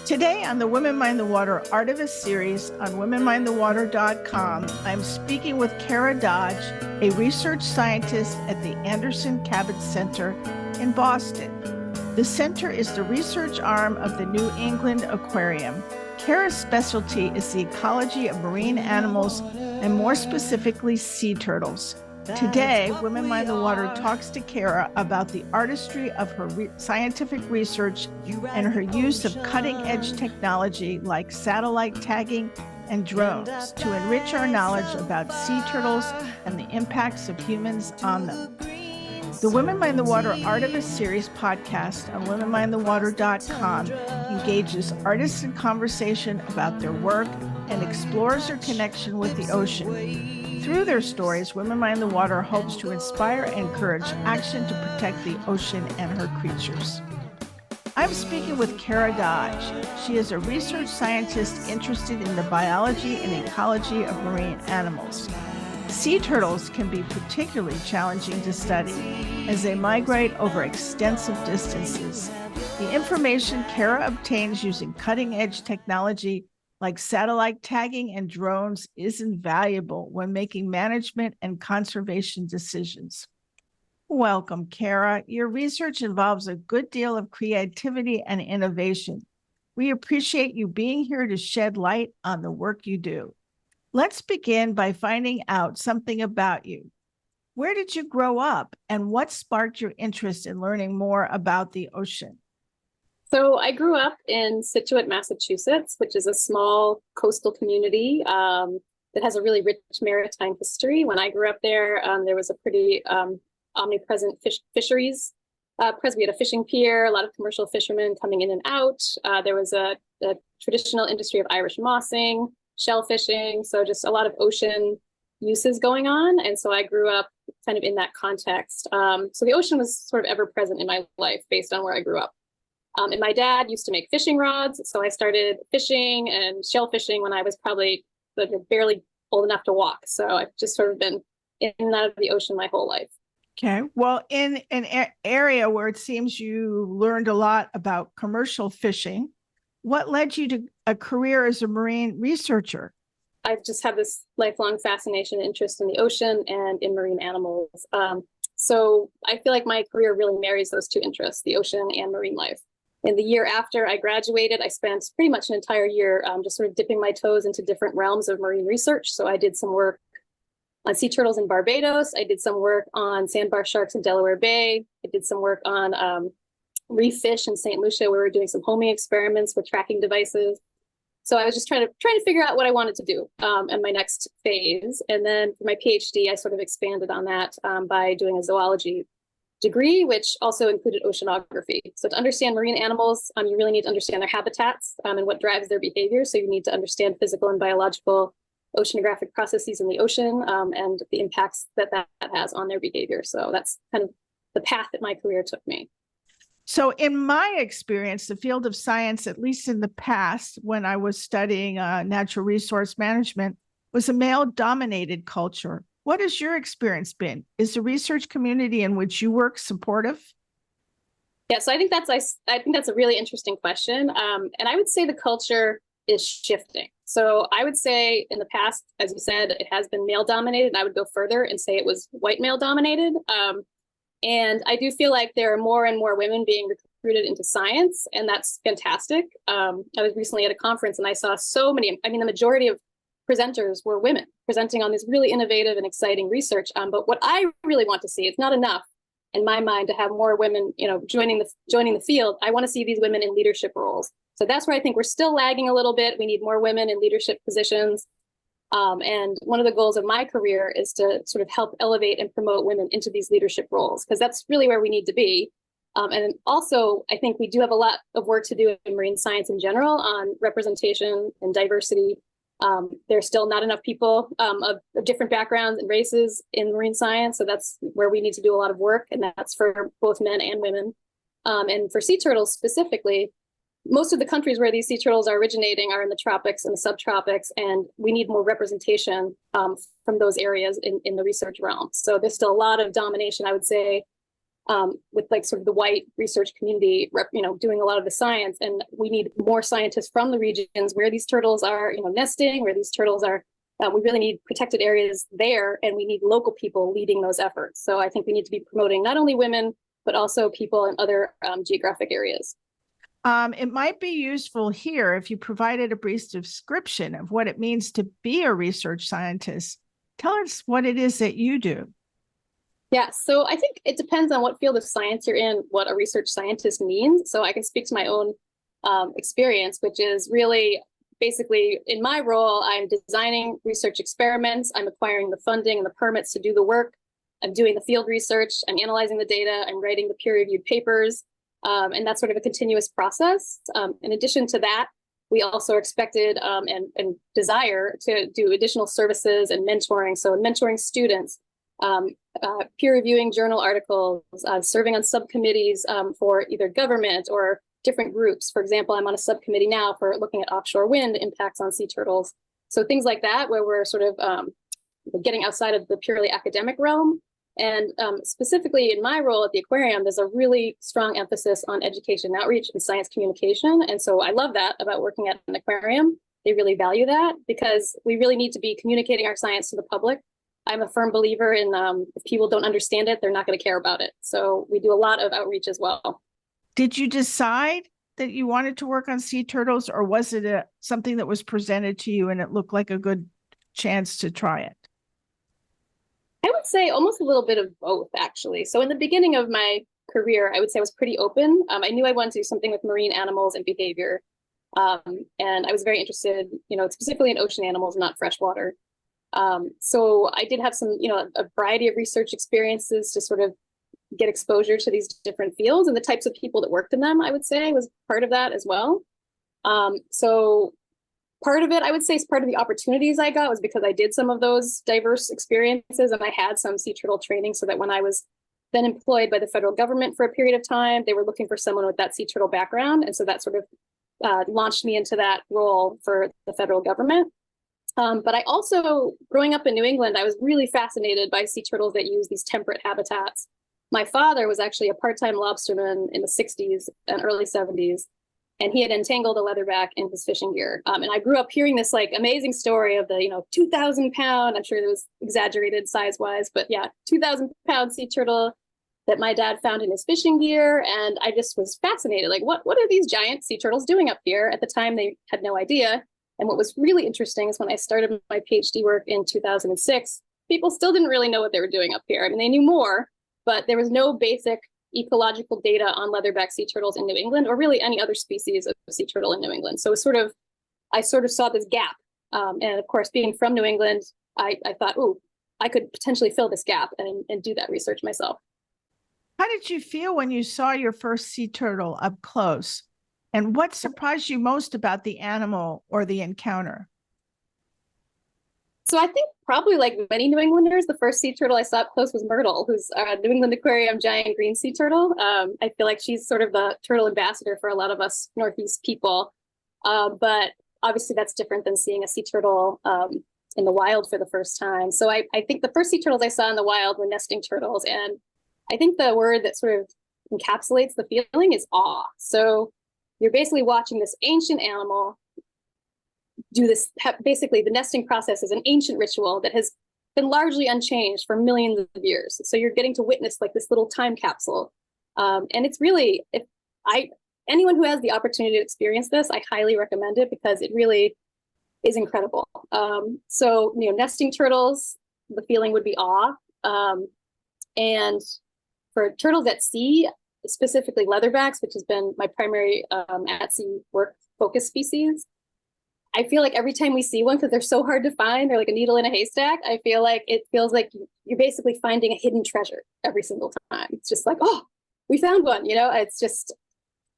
Today on the Women Mind the Water Artivist series on womenmindthewater.com, I'm speaking with Kara Dodge, a research scientist at the Anderson Cabot Center in Boston. The center is the research arm of the New England Aquarium. Kara's specialty is the ecology of marine animals and more specifically sea turtles. Today, Women Mind the Water talks to Kara about the artistry of her scientific research and her use of cutting-edge technology like satellite tagging and drones to enrich our knowledge about sea turtles and the impacts of humans on them. The Women Mind the Water Artivist series podcast on womenmindthewater.com engages artists in conversation about their work and explores their connection with the ocean. Through their stories, Women Mind the Water hopes to inspire and encourage action to protect the ocean and her creatures. I'm speaking with Kara Dodge. She is a research scientist interested in the biology and ecology of marine animals. Sea turtles can be particularly challenging to study as they migrate over extensive distances. The information Kara obtains using cutting-edge technology like satellite tagging and drones is invaluable when making management and conservation decisions. Welcome, Kara. Your research involves a good deal of creativity and innovation. We appreciate you being here to shed light on the work you do. Let's begin by finding out something about you. Where did you grow up, and what sparked your interest in learning more about the ocean? So I grew up in Scituate, Massachusetts, which is a small coastal community that has a really rich maritime history. When I grew up there, there was a pretty omnipresent fisheries. We had a fishing pier, a lot of commercial fishermen coming in and out. There was a traditional industry of Irish mossing, shellfishing, so just a lot of ocean uses going on. And so I grew up kind of in that context. So the ocean was sort of ever present in my life based on where I grew up. And my dad used to make fishing rods. So I started fishing and shellfishing when I was probably barely old enough to walk. So I've just sort of been in and out of the ocean my whole life. Okay. Well, in an area where it seems you learned a lot about commercial fishing, what led you to a career as a marine researcher? I've just had this lifelong fascination and interest in the ocean and in marine animals. So I feel like my career really marries those two interests, the ocean and marine life. In the year after I graduated, I spent pretty much an entire year just sort of dipping my toes into different realms of marine research. So I did some work on sea turtles in Barbados. I did some work on sandbar sharks in Delaware Bay. I did some work on reef fish in St. Lucia, where we were doing some homing experiments with tracking devices. So I was just trying to figure out what I wanted to do in my next phase. And then for my PhD, I sort of expanded on that by doing a zoology degree, which also included oceanography. So to understand marine animals, you really need to understand their habitats and what drives their behavior. So you need to understand physical and biological oceanographic processes in the ocean and the impacts that has on their behavior. So that's kind of the path that my career took me. So in my experience, the field of science, at least in the past, when I was studying natural resource management, was a male-dominated culture. What has your experience been? Is the research community in which you work supportive? Yeah, so I think that's a really interesting question. And I would say the culture is shifting. So I would say in the past, as you said, it has been male-dominated, and I would go further and say it was white male-dominated. And I do feel like there are more and more women being recruited into science, and that's fantastic. I was recently at a conference and I saw so many, the majority of presenters were women presenting on this really innovative and exciting research. But what I really want to see, it's not enough in my mind to have more women, joining the field. I want to see these women in leadership roles. So that's where I think we're still lagging a little bit. We need more women in leadership positions. And one of the goals of my career is to sort of help elevate and promote women into these leadership roles, because that's really where we need to be. And also, I think we do have a lot of work to do in marine science in general on representation and diversity. There's still not enough people of different backgrounds and races in marine science. So that's where we need to do a lot of work. And that's for both men and women. And for sea turtles specifically, most of the countries where these sea turtles are originating are in the tropics and the subtropics, and we need more representation from those areas in the research realm. So there's still a lot of domination, I would say, with like sort of the white research community, doing a lot of the science. And we need more scientists from the regions where these turtles are, nesting, where these turtles are. We really need protected areas there, and we need local people leading those efforts. So I think we need to be promoting not only women, but also people in other geographic areas. It might be useful here if you provided a brief description of what it means to be a research scientist. Tell us what it is that you do. Yeah, so I think it depends on what field of science you're in, what a research scientist means. So I can speak to my own experience, which is really basically in my role, I'm designing research experiments, I'm acquiring the funding and the permits to do the work, I'm doing the field research, I'm analyzing the data, I'm writing the peer-reviewed papers, and that's sort of a continuous process. In addition to that, we also are expected and desire to do additional services and mentoring. So mentoring students, peer reviewing journal articles, serving on subcommittees for either government or different groups. For example, I'm on a subcommittee now for looking at offshore wind impacts on sea turtles. So things like that, where we're sort of getting outside of the purely academic realm. And specifically in my role at the aquarium, there's a really strong emphasis on education outreach and science communication. And so I love that about working at an aquarium. They really value that because we really need to be communicating our science to the public. I'm a firm believer in if people don't understand it, they're not going to care about it. So we do a lot of outreach as well. Did you decide that you wanted to work on sea turtles, or was it something that was presented to you and it looked like a good chance to try it? I would say almost a little bit of both, actually. So in the beginning of my career, I would say I was pretty open. I knew I wanted to do something with marine animals and behavior. And I was very interested, specifically in ocean animals, not freshwater. So I did have some, a variety of research experiences to sort of get exposure to these different fields, and the types of people that worked in them, I would say, was part of that as well. So part of it, I would say, is part of the opportunities I got was because I did some of those diverse experiences, and I had some sea turtle training, so that when I was then employed by the federal government for a period of time, they were looking for someone with that sea turtle background. And so that sort of launched me into that role for the federal government. But I also, growing up in New England, I was really fascinated by sea turtles that use these temperate habitats. My father was actually a part-time lobsterman in the 60s and early 70s, and he had entangled a leatherback in his fishing gear. And I grew up hearing this like amazing story of the 2,000-pound, I'm sure it was exaggerated size-wise, but yeah, 2,000-pound sea turtle that my dad found in his fishing gear. And I just was fascinated, like what are these giant sea turtles doing up here? At the time, they had no idea. And what was really interesting is when I started my PhD work in 2006, people still didn't really know what they were doing up here. I mean, they knew more, but there was no basic ecological data on leatherback sea turtles in New England, or really any other species of sea turtle in New England. So I sort of saw this gap. And of course, being from New England, I thought, I could potentially fill this gap and do that research myself. How did you feel when you saw your first sea turtle up close? And what surprised you most about the animal or the encounter? So I think probably like many New Englanders, the first sea turtle I saw up close was Myrtle, who's a New England Aquarium giant green sea turtle. I feel like she's sort of the turtle ambassador for a lot of us Northeast people. But obviously that's different than seeing a sea turtle in the wild for the first time. So I think the first sea turtles I saw in the wild were nesting turtles. And I think the word that sort of encapsulates the feeling is awe. So you're basically watching this ancient animal do this. Basically, the nesting process is an ancient ritual that has been largely unchanged for millions of years. So you're getting to witness like this little time capsule. And it's really, anyone who has the opportunity to experience this, I highly recommend it because it really is incredible. So, nesting turtles, the feeling would be awe. And for turtles at sea, specifically leatherbacks, which has been my primary at sea work focus species, I feel like every time we see one, because they're so hard to find, they're like a needle in a haystack, I feel like it feels like you're basically finding a hidden treasure every single time. It's just like, oh, we found one, it's just,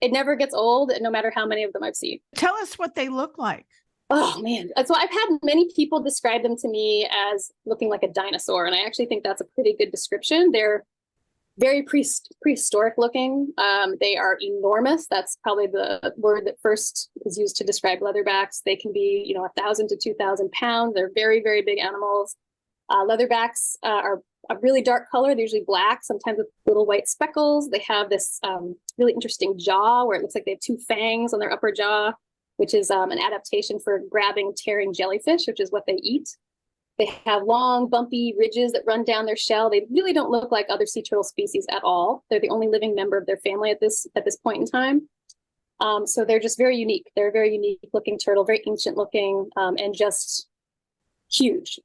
it never gets old, no matter how many of them I've seen. Tell us what they look like. Oh, man. So I've had many people describe them to me as looking like a dinosaur, and I actually think that's a pretty good description. They're very prehistoric looking. They are enormous. That's probably the word that first is used to describe leatherbacks. They can be, 1,000 to 2,000 pounds. They're very, very big animals. Leatherbacks are a really dark color. They're usually black, sometimes with little white speckles. They have this really interesting jaw where it looks like they have two fangs on their upper jaw, which is an adaptation for grabbing, tearing jellyfish, which is what they eat. They have long, bumpy ridges that run down their shell. They really don't look like other sea turtle species at all. They're the only living member of their family at this point in time. So they're just very unique. They're a very unique looking turtle, very ancient looking, and just huge.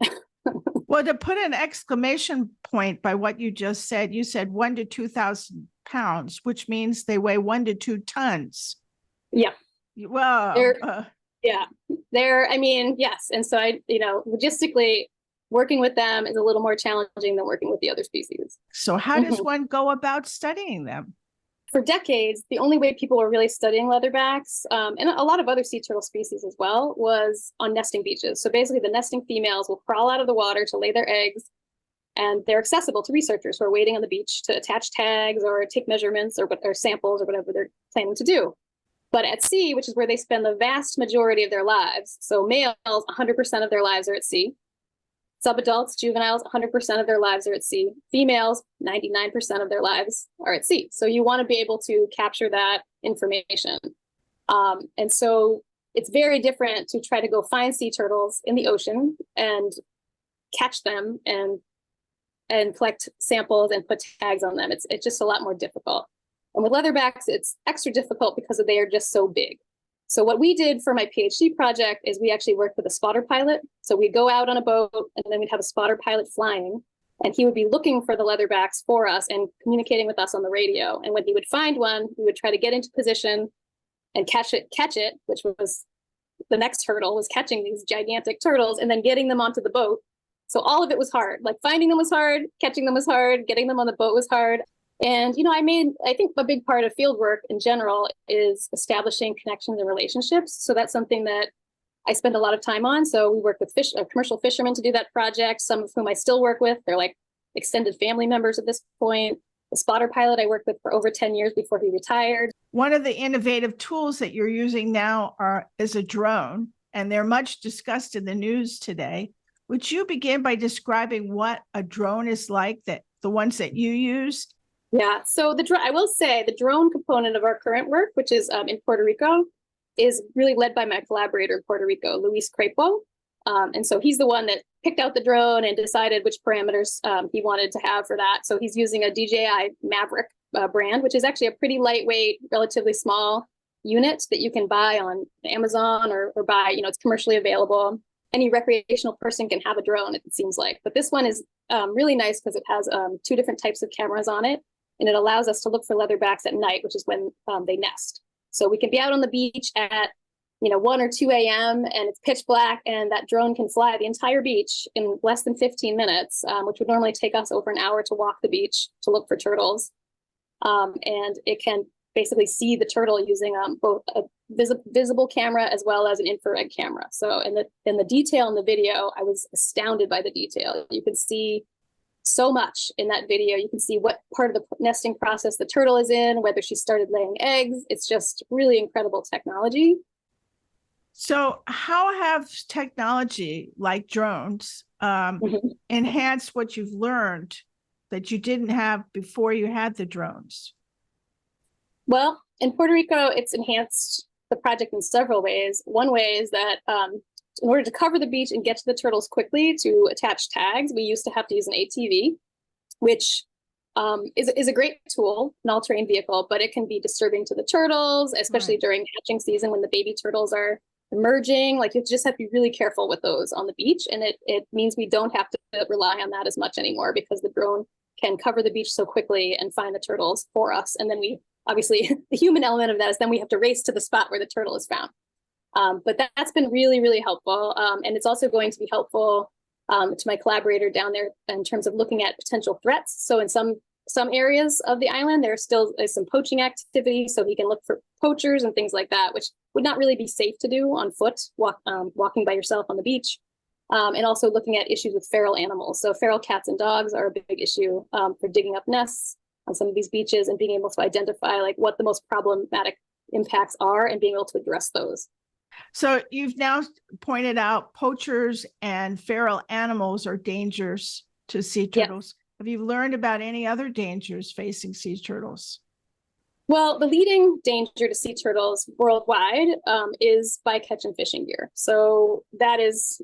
Well, to put an exclamation point by what you just said, you said 1 to 2,000 pounds, which means they weigh 1 to 2 tons. Yeah. Well, I mean, yes. And so logistically working with them is a little more challenging than working with the other species. So how does one go about studying them? For decades, the only way people were really studying leatherbacks, and a lot of other sea turtle species as well, was on nesting beaches. So basically the nesting females will crawl out of the water to lay their eggs, and they're accessible to researchers who are waiting on the beach to attach tags or take measurements or samples or whatever they're planning to do. But at sea, which is where they spend the vast majority of their lives, so males, 100% of their lives are at sea. Subadults, juveniles, 100% of their lives are at sea. Females, 99% of their lives are at sea. So you want to be able to capture that information. And so it's very different to try to go find sea turtles in the ocean and catch them and collect samples and put tags on them. It's just a lot more difficult. And with leatherbacks, it's extra difficult because they are just so big. So what we did for my PhD project is we actually worked with a spotter pilot. So we'd go out on a boat and then we'd have a spotter pilot flying, and he would be looking for the leatherbacks for us and communicating with us on the radio. And when he would find one, we would try to get into position and catch it, which was the next hurdle, was catching these gigantic turtles and then getting them onto the boat. So all of it was hard. Like finding them was hard, catching them was hard, getting them on the boat was hard. And, I think a big part of field work in general is establishing connections and relationships. So that's something that I spend a lot of time on. So we work with commercial fishermen to do that project, some of whom I still work with. They're like extended family members at this point. The spotter pilot I worked with for over 10 years before he retired. One of the innovative tools that you're using now is a drone, and they're much discussed in the news today. Would you begin by describing what a drone is like, that the ones that you use? Yeah, so I will say the drone component of our current work, which is in Puerto Rico, is really led by my collaborator in Puerto Rico, Luis Crepo. And so he's the one that picked out the drone and decided which parameters he wanted to have for that. So he's using a DJI Maverick brand, which is actually a pretty lightweight, relatively small unit that you can buy on Amazon or buy, it's commercially available. Any recreational person can have a drone, it seems like. But this one is really nice because it has 2 different types of cameras on it. And it allows us to look for leatherbacks at night, which is when they nest. So we can be out on the beach at 1 or 2 a.m. and it's pitch black, and that drone can fly the entire beach in less than 15 minutes, which would normally take us over an hour to walk the beach to look for turtles. And it can basically see the turtle using both a visible camera as well as an infrared camera. So in the detail in the video, I was astounded by the detail. You could see so much in that video. You can see what part of the nesting process the turtle is in, whether she started laying eggs. It's just really incredible technology. So how have technology like drones enhanced what you've learned that you didn't have before you had the drones? Well, in Puerto Rico, it's enhanced the project in several ways. One way is that in order to cover the beach and get to the turtles quickly to attach tags, we used to have to use an ATV, which is a great tool, an all-terrain vehicle, but it can be disturbing to the turtles, especially during hatching season when the baby turtles are emerging. Like you just have to be really careful with those on the beach. And it means we don't have to rely on that as much anymore because the drone can cover the beach so quickly and find the turtles for us. And then obviously the human element of that is then we have to race to the spot where the turtle is found. But that's been really, really helpful. And it's also going to be helpful to my collaborator down there in terms of looking at potential threats. So in some areas of the island, there still is some poaching activity. So he can look for poachers and things like that, which would not really be safe to do on foot, walking by yourself on the beach. And also looking at issues with feral animals. So feral cats and dogs are a big issue for digging up nests on some of these beaches and being able to identify like what the most problematic impacts are and being able to address those. So you've now pointed out poachers and feral animals are dangers to sea turtles. have you learned about any other dangers facing sea turtles? Well, the leading danger to sea turtles worldwide is bycatch and fishing gear. So that is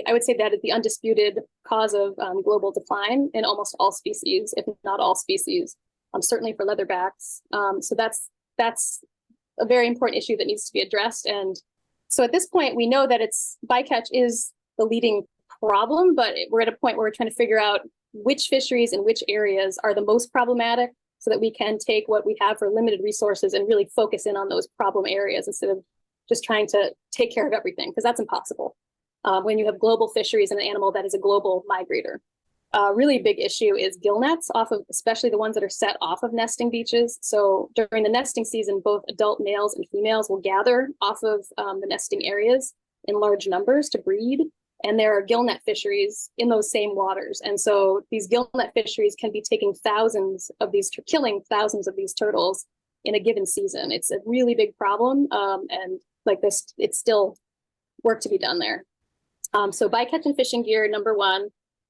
I would say that is the undisputed cause of global decline in almost all species, if not all species, certainly for leatherbacks. So that's a very important issue that needs to be addressed. And so at this point, we know that bycatch is the leading problem, but we're at a point where we're trying to figure out which fisheries and which areas are the most problematic so that we can take what we have for limited resources and really focus in on those problem areas instead of just trying to take care of everything, because that's impossible when you have global fisheries and an animal that is a global migrator. Really big issue is gill nets, especially the ones that are set off of nesting beaches. So during the nesting season, both adult males and females will gather off of the nesting areas in large numbers to breed. And there are gill net fisheries in those same waters. And so these gill net fisheries can be killing thousands of these turtles in a given season. It's a really big problem. And like this, it's still work to be done there. So bycatch and fishing gear, number one.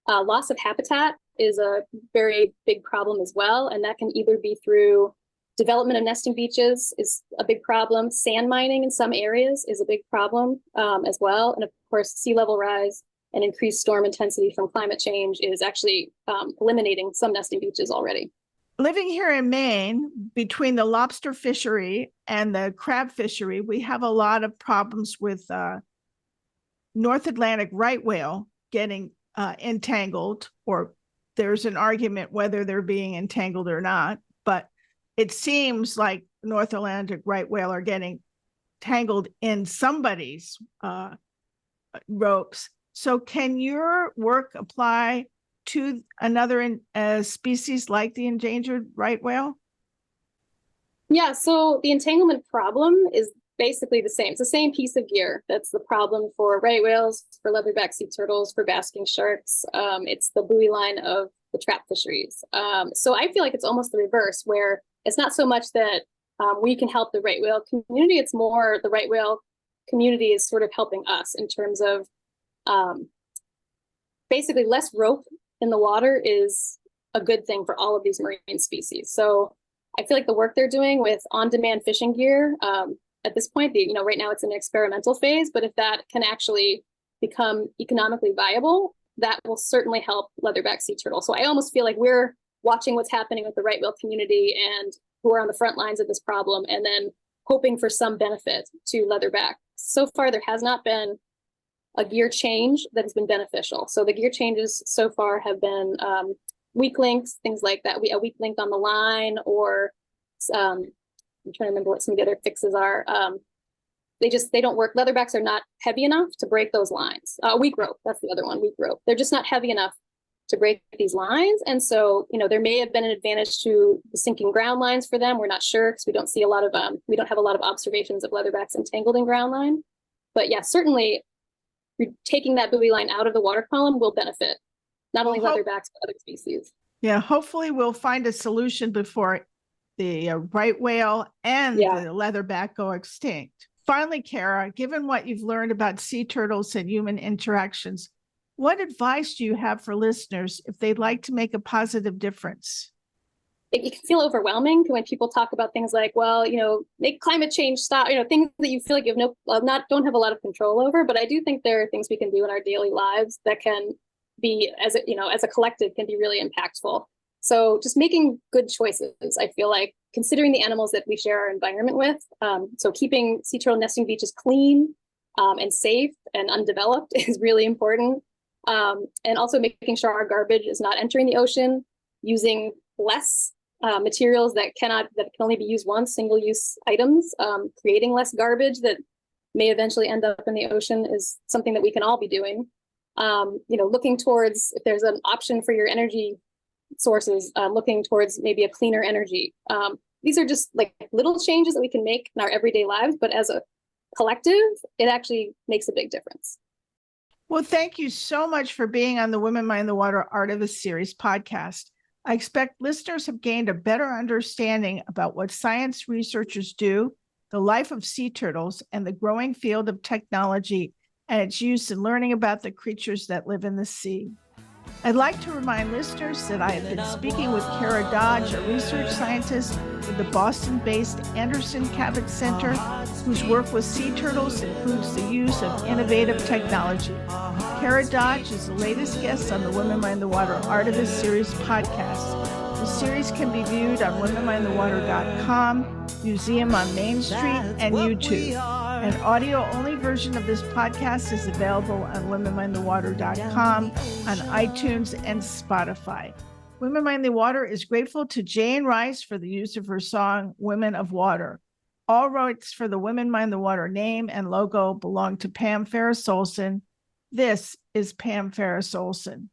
Loss of habitat is a very big problem as well. And that can either be through development of nesting beaches is a big problem. Sand mining in some areas is a big problem as well. And of course, sea level rise and increased storm intensity from climate change is actually eliminating some nesting beaches already. Living here in Maine, between the lobster fishery and the crab fishery, we have a lot of problems with North Atlantic right whale getting entangled, or there's an argument whether they're being entangled or not, but it seems like North Atlantic right whale are getting tangled in somebody's ropes. So can your work apply to another species like the endangered right whale? Yeah, so the entanglement problem is basically the same. It's the same piece of gear. That's the problem for right whales, for leatherback sea turtles, for basking sharks. It's the buoy line of the trap fisheries. So I feel like it's almost the reverse, where it's not so much that we can help the right whale community. It's more the right whale community is sort of helping us in terms of basically less rope in the water is a good thing for all of these marine species. So I feel like the work they're doing with on-demand fishing gear, at this point, right now it's in an experimental phase, but if that can actually become economically viable, that will certainly help leatherback sea turtle. So I almost feel like we're watching what's happening with the right whale community and who are on the front lines of this problem, and then hoping for some benefit to leatherback. So far, there has not been a gear change that has been beneficial. So the gear changes so far have been weak links, things like that. A weak link on the line, or I'm trying to remember what some of the other fixes are. They don't work. Leatherbacks are not heavy enough to break those lines. Weak rope, that's the other one, weak rope. They're just not heavy enough to break these lines. And so, there may have been an advantage to the sinking ground lines for them. We're not sure because we don't have a lot of observations of leatherbacks entangled in ground line. But yeah, certainly taking that buoy line out of the water column will benefit not only leatherbacks, but other species. Yeah, hopefully we'll find a solution before the right whale and the leatherback go extinct. Finally, Kara, given what you've learned about sea turtles and human interactions, what advice do you have for listeners if they'd like to make a positive difference? It can feel overwhelming when people talk about things like, well, make climate change stop, things that you feel like you have don't have a lot of control over. But I do think there are things we can do in our daily lives that can be, as a collective, can be really impactful. So just making good choices, I feel like, considering the animals that we share our environment with. So keeping sea turtle nesting beaches clean and safe and undeveloped is really important. And also making sure our garbage is not entering the ocean, using less materials that can only be used once, single-use items, creating less garbage that may eventually end up in the ocean is something that we can all be doing. Looking towards, if there's an option for your energy sources, looking towards maybe a cleaner energy. These are just like little changes that we can make in our everyday lives, but as a collective, it actually makes a big difference. Well, thank you so much for being on the Women Mind the Water Art of a Series podcast. I expect listeners have gained a better understanding about what science researchers do, the life of sea turtles, and the growing field of technology and its use in learning about the creatures that live in the sea. I'd like to remind listeners that I have been speaking with Kara Dodge, a research scientist with the Boston-based Anderson Cabot Center, whose work with sea turtles includes the use of innovative technology. Kara Dodge is the latest guest on the Women Mind the Water Artivist Series podcast. The series can be viewed on womenmindthewater.com, Museum on Main Street, and YouTube. An audio-only version of this podcast is available on womenmindthewater.com, on iTunes, and Spotify. Women Mind the Water is grateful to Jane Rice for the use of her song, Women of Water. All rights for the Women Mind the Water name and logo belong to Pam Ferris-Olson. This is Pam Ferris-Olson.